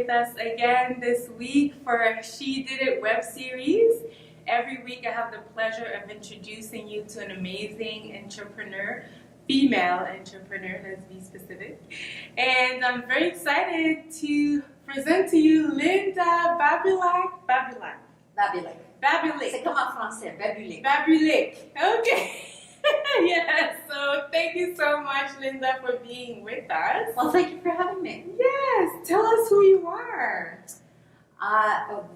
with us again this week for She Did It web series. Every week I have the pleasure of introducing you to an amazing entrepreneur, female entrepreneur, let's be specific. And I'm very excited to present to you Linda Babulic. C'est comme en français, Babulic. Babulic. Okay. Yes, so thank you so much, Linda, for being with us. Well, thank you for having me. Yes, tell us who you are.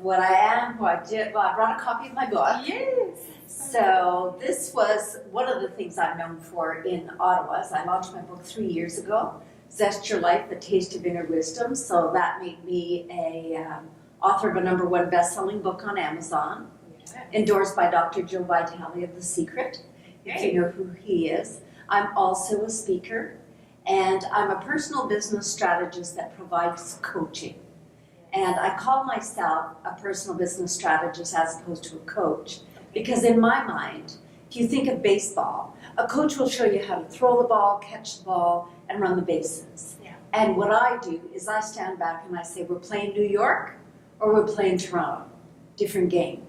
What I am, who I did, well, I brought a copy of my book. Yes. So this was one of the things I'm known for in Ottawa. I launched my book 3 years ago, Zest Your Life, The Taste of Inner Wisdom. So that made me a author of a #1 best-selling book on Amazon, endorsed by Dr. Joe Vitale of The Secret. If you know who he is. I'm also a speaker, and I'm a personal business strategist that provides coaching. And I call myself a personal business strategist as opposed to a coach, because in my mind, if you think of baseball, a coach will show you how to throw the ball, catch the ball, and run the bases. Yeah. And what I do is I stand back and I say, we're playing New York or we're playing Toronto. Different game.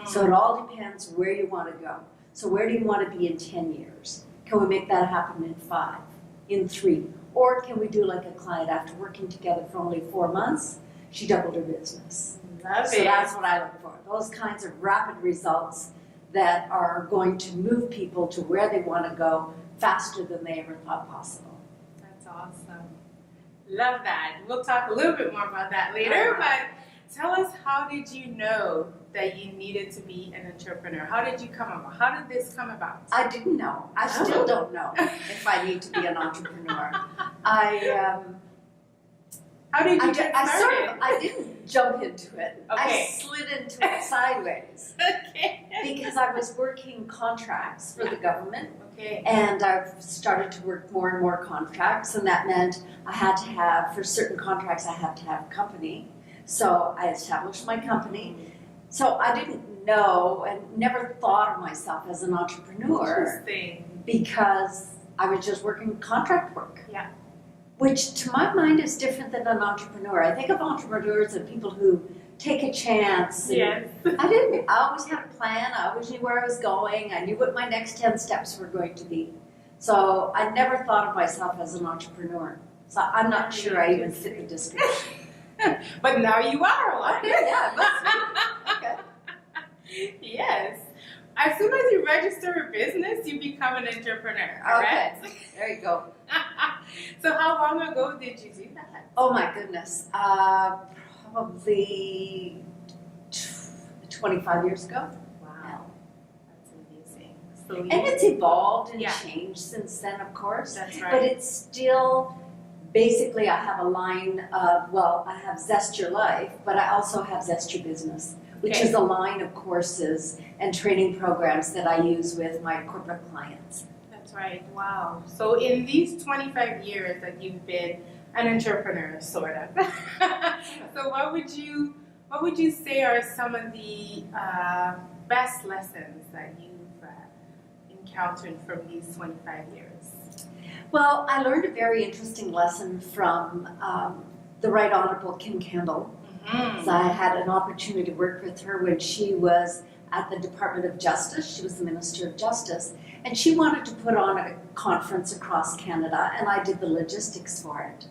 So it all depends where you want to go. So where do you want to be in 10 years? Can we make that happen in 5, in 3? Or can we do like a client after working together for only 4 months, she doubled her business. So that's what I look for. Those kinds of rapid results that are going to move people to where they want to go faster than they ever thought possible. That's awesome. Love that. We'll talk a little bit more about that later, but tell us, how did you know that you needed to be an entrepreneur? How did you come about? How did this come about? I didn't know. I still don't know if I need to be an entrepreneur. How did you get started? I didn't jump into it. Okay. I slid into it sideways. Okay. Because I was working contracts for the government. Okay. And I've started to work more and more contracts, and that meant I had to have, for certain contracts, I had to have a company. So I established my company. So I didn't know and never thought of myself as an entrepreneur. Interesting. Because I was just working contract work. Yeah. Which to my mind is different than an entrepreneur. I think of entrepreneurs as people who take a chance. Yes. I didn't. I always had a plan. I always knew where I was going. I knew what my next 10 steps were going to be. So I never thought of myself as an entrepreneur. So I'm not sure I even fit the description. But now you are one. Okay, yeah. Okay. Yes. As soon as you register a business, you become an entrepreneur. Correct? Okay. There you go. So how long ago did you do that? Oh my goodness. Probably 25 years ago. Wow. That's amazing. So And it's evolved and Yeah. changed since then, of course. That's right. But it's still, basically I have a line of, well, I have Zest Your Life, but I also have Zest Your Business, which Okay. is a line of courses and training programs that I use with my corporate clients. That's right. Wow. So in these 25 years that you've been an entrepreneur, sort of. So what would you say are some of the best lessons that you've encountered from these 25 years? Well, I learned a very interesting lesson from the Right Honorable Kim Campbell. So I had an opportunity to work with her when she was at the Department of Justice. She was the Minister of Justice. And she wanted to put on a conference across Canada, and I did the logistics for it.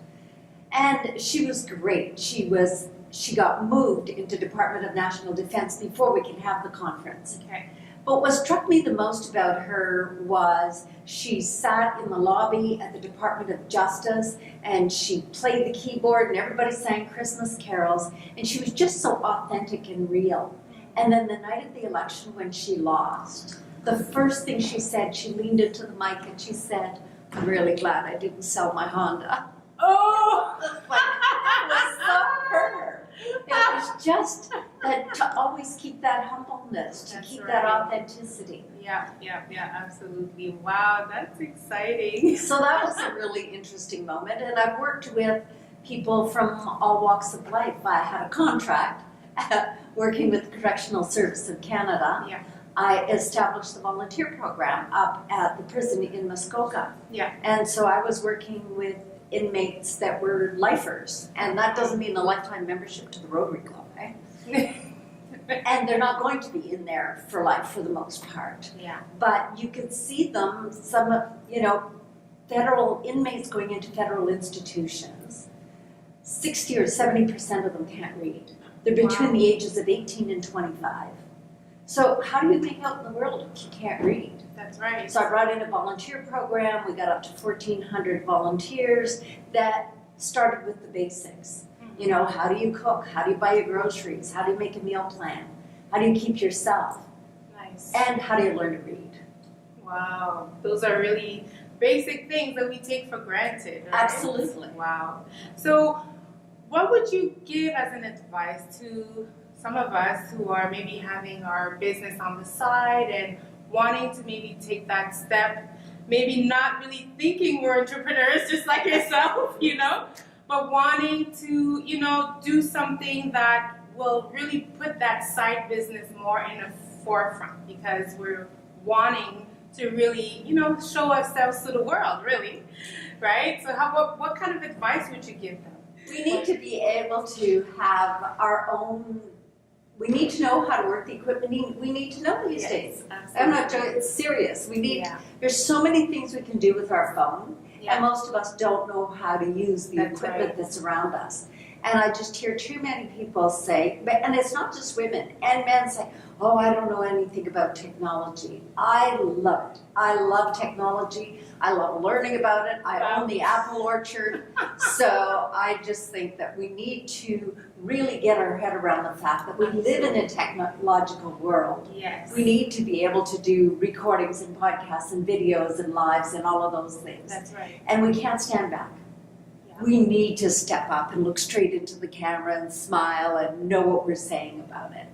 And she was great. She got moved into Department of National Defense before we could have the conference. Okay. But what struck me the most about her was she sat in the lobby at the Department of Justice and she played the keyboard and everybody sang Christmas carols, and she was just so authentic and real. And then the night of the election when she lost, the first thing she said, she leaned into the mic and she said, "I'm really glad I didn't sell my Honda." Oh! It was so her. It was just that to always keep that humbleness, to That's keep right. that authenticity. Yeah, absolutely. Wow, that's exciting. So that was a really interesting moment, and I've worked with people from all walks of life. I had a contract working with the Correctional Service of Canada. Yeah. I established the volunteer program up at the prison in Muskoka. Yeah. And so I was working with inmates that were lifers, and that doesn't mean a lifetime membership to the Rotary Club, eh? And they're not going to be in there for life for the most part. Yeah. But you can see them, federal inmates going into federal institutions, 60 or 70% of them can't read. They're between the ages of 18 and 25. So how do you make out in the world if you can't read? That's right. So I brought in a volunteer program. We got up to 1,400 volunteers that started with the basics. You know, how do you cook? How do you buy your groceries? How do you make a meal plan? How do you keep yourself? Nice. And how do you learn to read? Wow. Those are really basic things that we take for granted, right? Absolutely. Wow. So what would you give as an advice to some of us who are maybe having our business on the side and wanting to maybe take that step, maybe not really thinking we're entrepreneurs just like yourself, you know, but wanting to, you know, do something that will really put that side business more in the forefront because we're wanting to really, you know, show ourselves to the world, really, right? So what kind of advice would you give them? We need to be able to have our own, we need to know how to work the equipment. We need to know these days. Absolutely. I'm not joking, it's serious. We need, there's so many things we can do with our phone, and most of us don't know how to use the equipment that's around us. And I just hear too many people say, and it's not just women, and men say, oh, I don't know anything about technology. I love it. I love technology. I love learning about it. I own the apple orchard. So I just think that we need to really get our head around the fact that we live in a technological world. Yes. We need to be able to do recordings and podcasts and videos and lives and all of those things. That's right. And we can't stand back. We need to step up and look straight into the camera and smile and know what we're saying about it.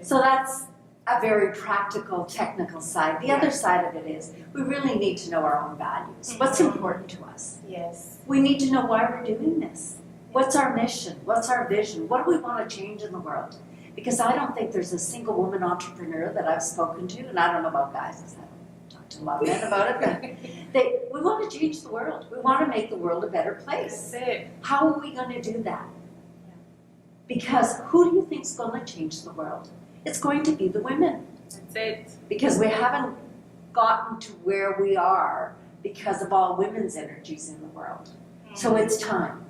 So that's a very practical, technical side. The other side of it is we really need to know our own values. What's important to us? Yes. We need to know why we're doing this. What's our mission? What's our vision? What do we want to change in the world? Because I don't think there's a single woman entrepreneur that I've spoken to, and I don't know about guys, because I don't talk to a lot of men about it, but we want to change the world. We want to make the world a better place. That's it. How are we going to do that? Because who do you think is going to change the world? It's going to be the women. That's it. Because we haven't gotten to where we are because of all women's energies in the world. So it's time.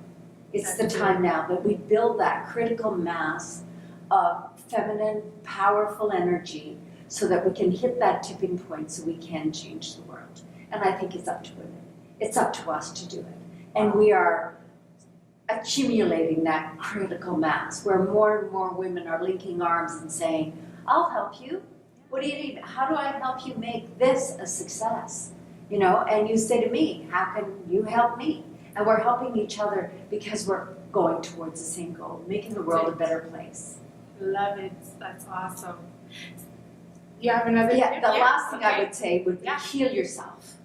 It's the time now that we build that critical mass of feminine, powerful energy so that we can hit that tipping point so we can change the world. And I think it's up to women. It's up to us to do it. And we are accumulating that critical mass where more and more women are linking arms and saying, I'll help you. What do you need? How do I help you make this a success? You know, and you say to me, how can you help me? And we're helping each other because we're going towards the same goal, making the world a better place. Love it. That's awesome. You have another tip? The last thing I would say would be heal yourself.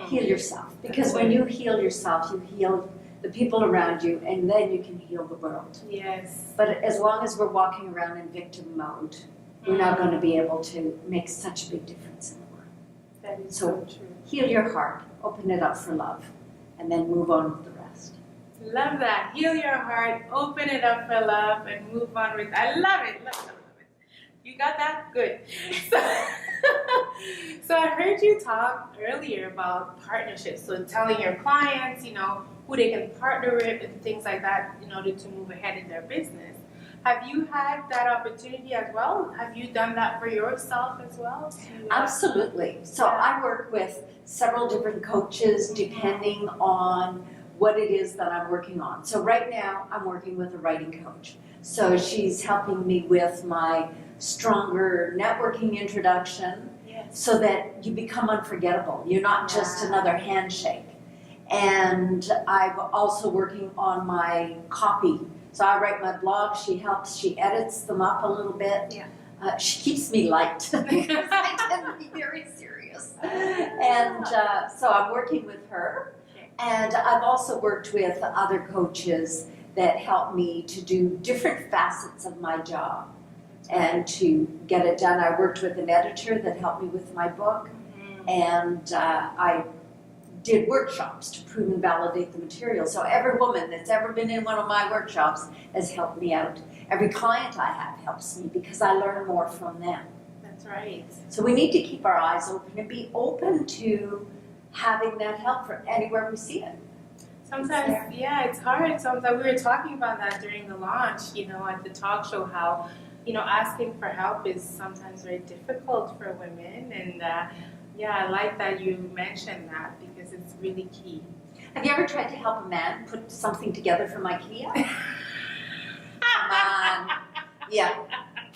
Heal yourself. Because when you heal yourself, you heal the people around you, and then you can heal the world. Yes. But as long as we're walking around in victim mode, we're not going to be able to make such a big difference in the world. That is so true. Heal your heart, open it up for love, and then move on with the rest. Love that. Heal your heart, open it up for love, and move on with. I love it. Love it. You got that? Good. So I heard you talk earlier about partnerships. So telling your clients, you know, who they can partner with and things like that in order to move ahead in their business. Have you had that opportunity as well? Have you done that for yourself as well? Absolutely. So I work with several different coaches depending on what it is that I'm working on. So right now I'm working with a writing coach. So she's helping me with my stronger networking introduction so that you become unforgettable. You're not just another handshake. And I'm also working on my copy. So I write my blog, she helps, she edits them up a little bit. She keeps me light because I tend to be very serious. And so I'm working with her. And I've also worked with other coaches that help me to do different facets of my job and to get it done. I worked with an editor that helped me with my book. And I did workshops to prove and validate the material. So every woman that's ever been in one of my workshops has helped me out. Every client I have helps me because I learn more from them. That's right. So we need to keep our eyes open and be open to having that help from anywhere we see it. Sometimes, yeah, it's hard. Sometimes we were talking about that during the launch, at the talk show, how, asking for help is sometimes very difficult for women. And I like that you mentioned that because it's really key. Have you ever tried to help a man put something together from IKEA? Come on. Yeah.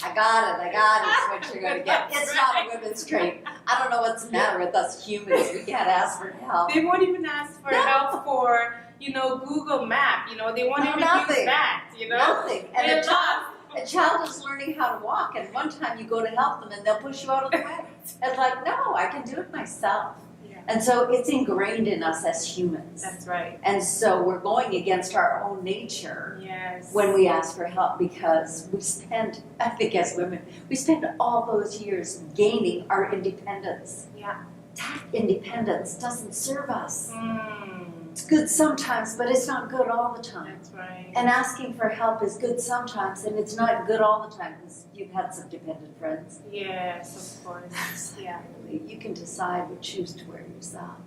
I got it. It's what you're going to get. It's not a women's trait. I don't know what's the matter with us humans. We can't ask for help. They won't even ask for help for, Google Map. They won't even use that, Nothing. And a child is learning how to walk, and one time you go to help them and they'll push you out of the way. It's like, no, I can do it myself. Yeah. And so it's ingrained in us as humans. That's right. And so we're going against our own nature when we ask for help, because we spend, I think as women, we spend all those years gaining our independence. Yeah. That independence doesn't serve us. It's good sometimes, but it's not good all the time. That's right. And asking for help is good sometimes, and it's not good all the time, because you've had some dependent friends. Yes, of course. Yeah. You can decide what shoes to wear yourself.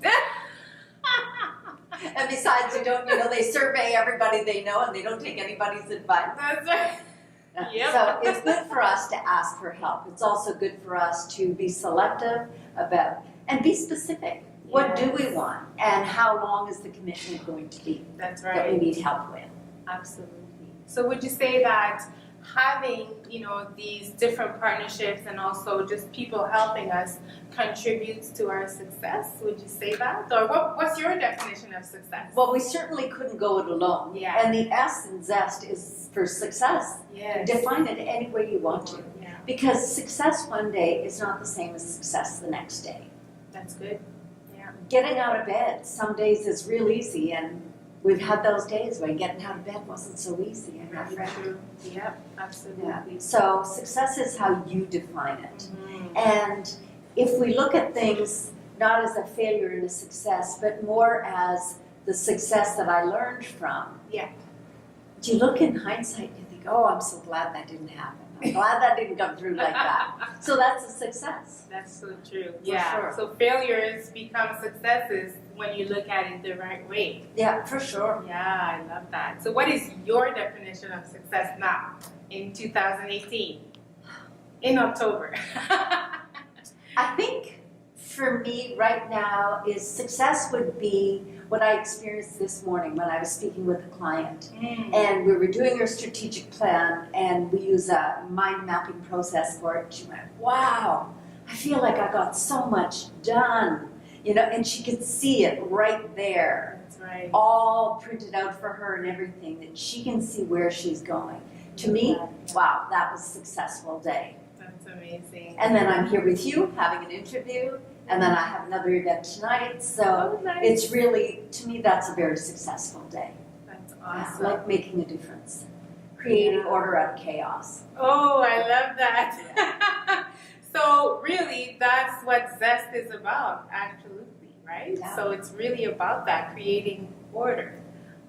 And besides, they survey everybody they know, and they don't take anybody's advice. That's right. Yep. So it's good for us to ask for help. It's also good for us to be selective about, and be specific. What do we want, and how long is the commitment going to be? That's right. That we need help with. Absolutely. So would you say that having, these different partnerships and also just people helping us contributes to our success? Would you say that? Or what's your definition of success? Well, we certainly couldn't go it alone. Yeah. And the S in Zest is for success. Yes. Define it any way you want to. Yeah. Because success one day is not the same as success the next day. That's good. Getting out of bed some days is real easy, and we've had those days when getting out of bed wasn't so easy. And True. Yep, absolutely. Yeah. So success is how you define it. Mm-hmm. And if we look at things not as a failure and a success, but more as the success that I learned from. Yeah. You look in hindsight and you think, oh, I'm so glad that didn't happen. I'm glad that didn't come through like that. So that's a success. That's so true. For sure. So failures become successes when you look at it the right way. Yeah, for sure. Yeah, I love that. So what is your definition of success now in 2018? In October? I think for me right now is success would be what I experienced this morning when I was speaking with a client. And we were doing her strategic plan, and we use a mind mapping process for it. She went, wow, I feel like I got so much done. And she could see it right there. That's right. All printed out for her and everything, that she can see where she's going. To me, wow, that was a successful day. That's amazing. And then I'm here with you having an interview, and then I have another event tonight. So nice. It's really, to me, that's a very successful day. That's Yeah, awesome. like making a difference, creating order out of chaos. Oh, I love that. So really, that's what Zest is about, absolutely, right? Yeah. So it's really about that, creating order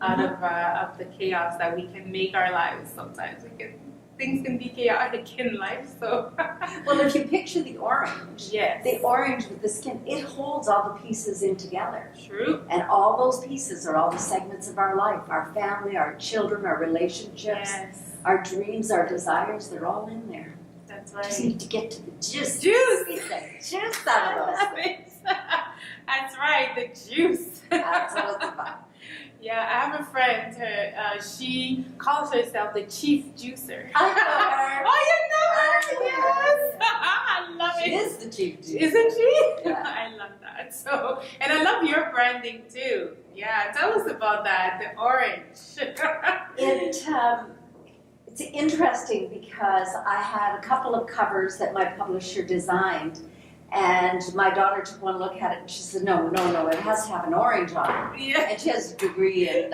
out of the chaos that we can make our lives. Sometimes things can be chaotic in life, so. Well, if you picture the orange, Yes. the orange with the skin, it holds all the pieces in together. True. And all those pieces are all the segments of our life, our family, our children, our relationships, Yes. our dreams, our desires, they're all in there. That's Just right. need to get to the juice. Juice! Juice out of those things. That's right, the juice. That's what it's about. Yeah, I have a friend, she calls herself the chief juicer. I know her. Oh, you know her? I know Yes. I love She it. is the chief juice. Isn't she? Yeah. I love that. So, and I love your branding too. Yeah, tell us about that, the orange. It's interesting because I had a couple of covers that my publisher designed, and my daughter took one look at it and she said, no, it has to have an orange on it. Yeah. And she has a degree in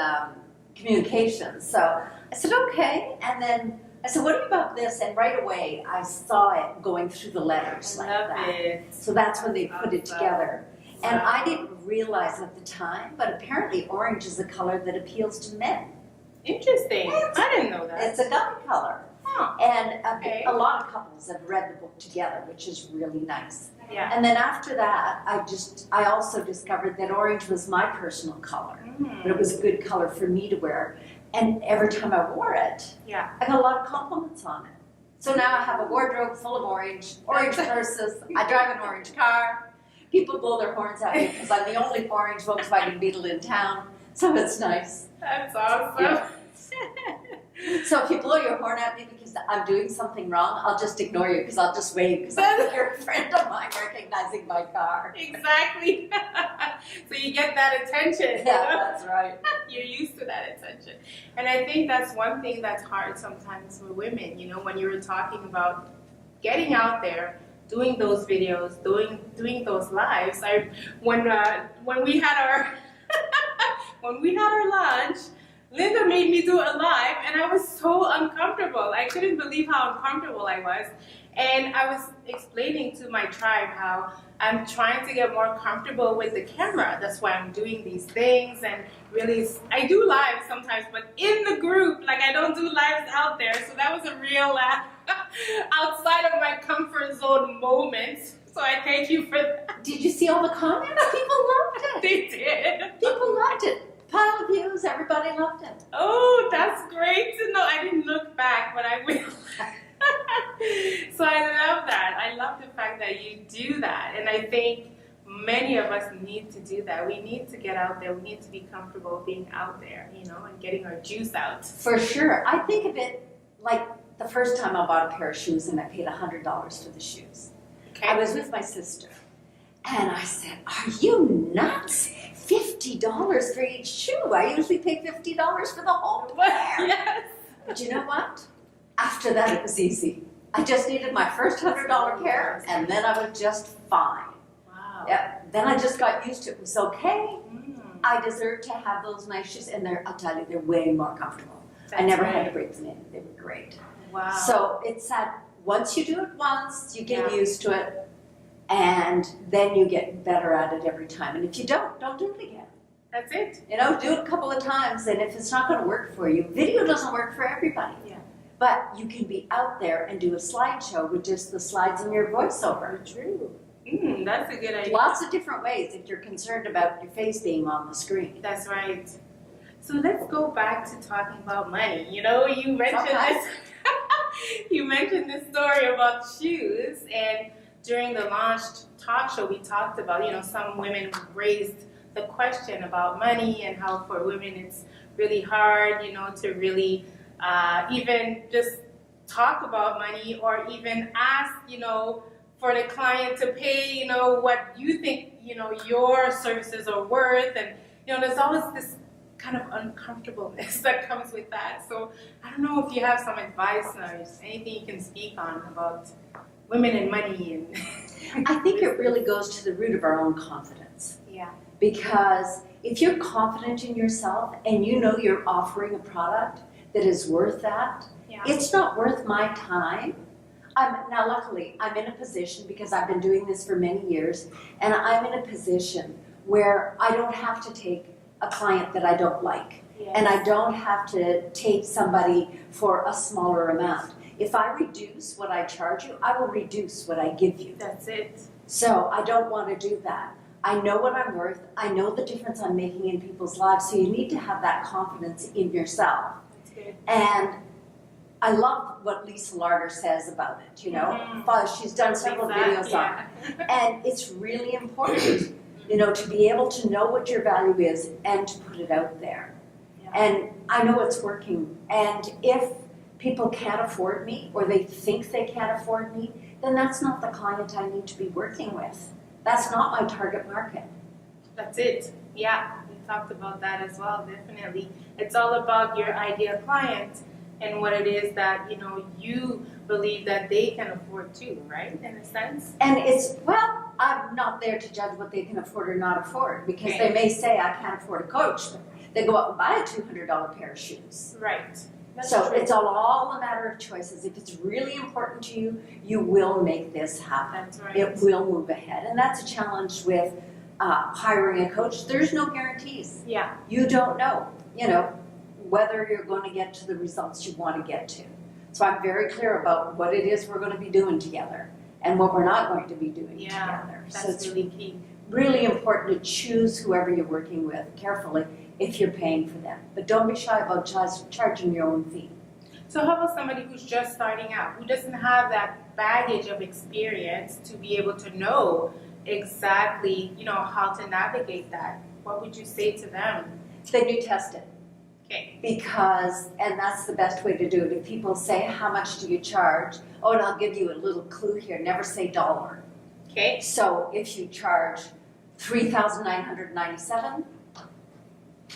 communications. So I said, okay. And then I said, what about this? And right away I saw it going through the letters I like love that. it. So that's when they put it Awesome. together. And I didn't realize at the time, but apparently orange is a color that appeals to men. Interesting. I didn't know that. It's a gummy color. Huh. And Okay. a lot of couples have read the book together, which is really nice. Yeah. And then after that, I also discovered that orange was my personal color. But it was a good color for me to wear. And every time I wore it, Yeah. I got a lot of compliments on it. So now I have a wardrobe full of orange purses. I drive an orange car. People blow their horns at me because I'm the only orange Volkswagen Beetle in town. So it's nice. That's awesome. Yeah. So if you blow your horn at me because I'm doing something wrong, I'll just ignore you because I'll just wave because I think you're a friend of mine recognizing my car. Exactly. So you get that attention. Yeah, that's right. You're used to that attention. And I think that's one thing that's hard sometimes for women, when you were talking about getting out there, doing those videos, doing those lives. When we had our when we had our lunch, Linda made me do a live, and I was so uncomfortable. I couldn't believe how uncomfortable I was. And I was explaining to my tribe how I'm trying to get more comfortable with the camera. That's why I'm doing these things. And really, I do lives sometimes, but in the group, like I don't do lives out there. So that was a real outside of my comfort zone moment. So I thank you for that. Did you see all the comments? People loved it. They did. People loved it. Pile of views, everybody loved it. Oh, that's great to know. I didn't look back, but I will. So I love that. I love the fact that you do that. And I think many of us need to do that. We need to get out there. We need to be comfortable being out there, and getting our juice out. For sure. I think of it like the first time I bought a pair of shoes and I paid $100 for the shoes. Okay. I was with my sister and I said, "Are you nuts? $50 for each shoe. I usually pay $50 for the whole pair." Yes. But you know what? After that, it was easy. I just needed my first $100 pair, and then I was just fine. Wow. Yep. Then I just got used to it. It was okay. Mm. I deserve to have those nice shoes, and I'll tell you, they're way more comfortable. That's I never right. had to break them in. They were great. Wow. So it's that once you do it once, you get Yeah. used to it, and then you get better at it every time. And if you don't do it again. That's it. Do it a couple of times, and if it's not going to work for you, video doesn't work for everybody. Yeah. But you can be out there and do a slideshow with just the slides and your voiceover. True. That's a good idea. Lots of different ways if you're concerned about your face being on the screen. That's right. So let's go back to talking about money. You mentioned this. You mentioned this story about shoes, and during the launch talk show, we talked about some women raised the question about money and how for women it's really hard, to really even just talk about money or even ask, for the client to pay, what you think, your services are worth. And, there's always this kind of uncomfortableness that comes with that. So I don't know if you have some advice or anything you can speak on about women and money. And I think it really goes to the root of our own confidence. Yeah. Because if you're confident in yourself and you know you're offering a product that is worth that, Yeah. it's not worth my time. Now, luckily, I'm in a position, because I've been doing this for many years, and I'm in a position where I don't have to take a client that I don't like. Yes. And I don't have to take somebody for a smaller amount. If I reduce what I charge you, I will reduce what I give you. That's it. So I don't want to do that. I know what I'm worth. I know the difference I'm making in people's lives. So you need to have that confidence in yourself. That's good. And I love what Lisa Larder says about it, She's done several videos on it. And it's really important, to be able to know what your value is and to put it out there. Yeah. And I know it's working. And if people can't afford me or they think they can't afford me, then that's not the client I need to be working with. That's not my target market. That's it. Yeah, we talked about that as well, definitely. It's all about your ideal client and what it is that, you believe that they can afford too, right, in a sense? And I'm not there to judge what they can afford or not afford, because Okay. they may say, I can't afford a coach, but they go out and buy a $200 pair of shoes. Right. That's So true. it's all a matter of choices. If it's really important to you, you will make this happen. That's right. It will move ahead. And that's a challenge with hiring a coach, there's no guarantees. Yeah. You don't know, whether you're going to get to the results you want to get to. So I'm very clear about what it is we're going to be doing together and what we're not going to be doing together. That's So it's really key. really important to choose whoever you're working with carefully if you're paying for them. But don't be shy about charging your own fee. So how about somebody who's just starting out, who doesn't have that baggage of experience to be able to know exactly, how to navigate that? What would you say to them? Then you test it. Okay. And that's the best way to do it. If people say, how much do you charge? Oh, and I'll give you a little clue here. Never say dollar. Okay. So if you charge $3,997,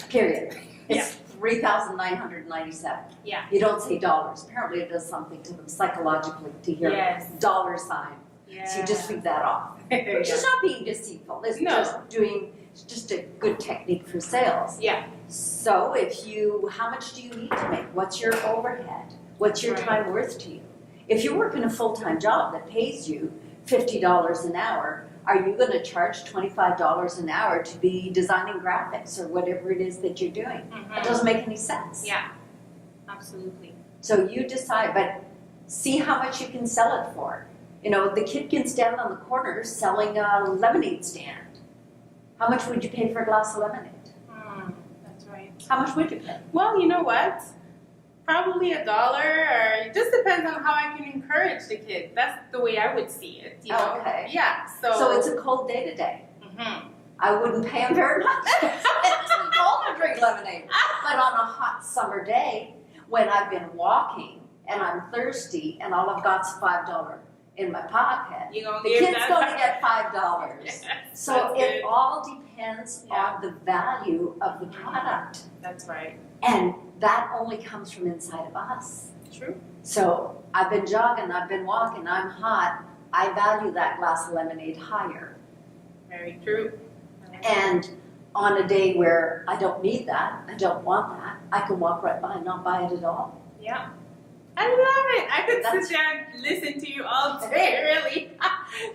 period. It's $3,997. Yeah. You don't say dollars. Apparently it does something to them psychologically to hear Yes. dollar sign. Yeah. So you just leave that off. Which is not being deceitful. It's just a good technique for sales. Yeah. So how much do you need to make? What's your overhead? What's your time worth to you? If you're working a full-time job that pays you $50 an hour, are you going to charge $25 an hour to be designing graphics or whatever it is that you're doing? That doesn't make any sense. Yeah, absolutely. So you decide, but see how much you can sell it for. The kid can stand on the corner selling a lemonade stand. How much would you pay for a glass of lemonade? That's right. How much would you pay? Well, you know what? Probably $1, or it just depends on how I can encourage the kid. That's the way I would see it. Okay. Yeah. So it's a cold day today. Mm-hmm. I wouldn't pay him very much. It's too cold to drink lemonade. But on a hot summer day, when I've been walking and I'm thirsty and all I've got's $5 in my pocket, the kid's going to get $5. Yes, so it all depends on the value of the product. That's right. And that only comes from inside of us. True. So I've been jogging, I've been walking, I'm hot. I value that glass of lemonade higher. Very true. And on a day where I don't need that, I don't want that, I can walk right by and not buy it at all. Yeah. I love it. I could sit there and listen to you all day, really.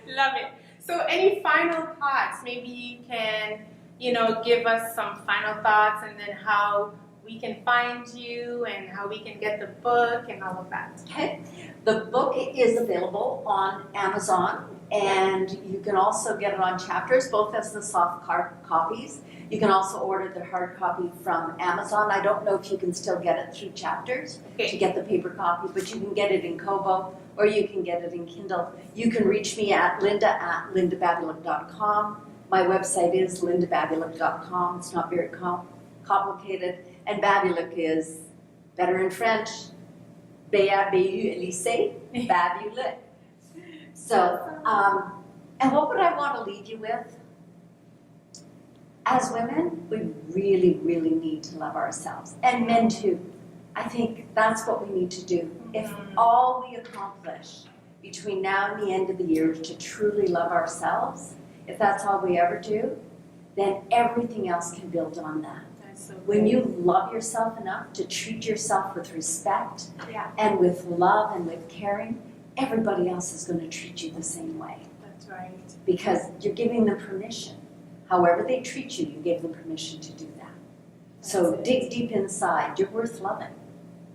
Love it. So any final thoughts? Maybe you can, give us some final thoughts and then how we can find you and how we can get the book and all of that. Okay. The book is available on Amazon and you can also get it on Chapters, both as the soft copies. You can also order the hard copy from Amazon. I don't know if you can still get it through Chapters to get the paper copy, but you can get it in Kobo or you can get it in Kindle. You can reach me at linda@lindababulic.com. My website is lindababulic.com. It's not very complicated. And Babulic is better in French. B-A-B-U-L-I-C, Babulic. So, and what would I want to leave you with? As women, we really, really need to love ourselves. And men too. I think that's what we need to do. If all we accomplish between now and the end of the year is to truly love ourselves, if that's all we ever do, then everything else can build on that. So when you love yourself enough to treat yourself with respect and with love and with caring, everybody else is going to treat you the same way. That's right. Because you're giving them permission. However they treat you, you gave them permission to do that. So dig deep inside. You're worth loving.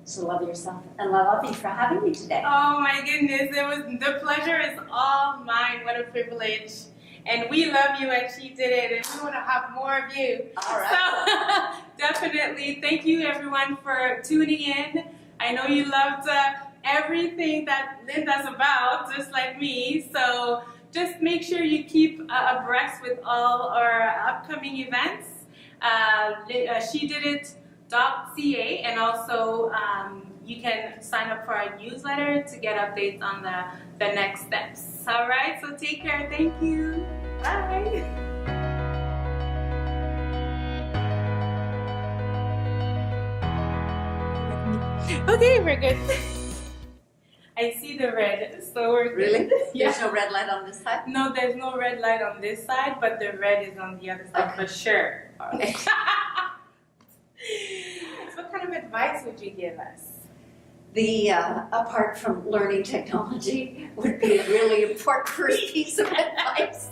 So love yourself. And I love you for having me today. Oh my goodness. The pleasure is all mine. What a privilege. And we love you and she did it. And we want to have more of you. All right. So definitely. Thank you everyone for tuning in. I know you loved everything that Linda's about, just like me. So just make sure you keep abreast with all our upcoming events. SheDidIt.ca, and also you can sign up for our newsletter to get updates on the next steps. All right, so take care. Thank you. Bye. Okay, we're good. I see the red, so we're good. Really? Yeah. There's no red light on this side? No, there's no red light on this side, but the red is on the other side for sure. Okay. So what kind of advice would you give us? Apart from learning technology, would be a really important first piece of advice.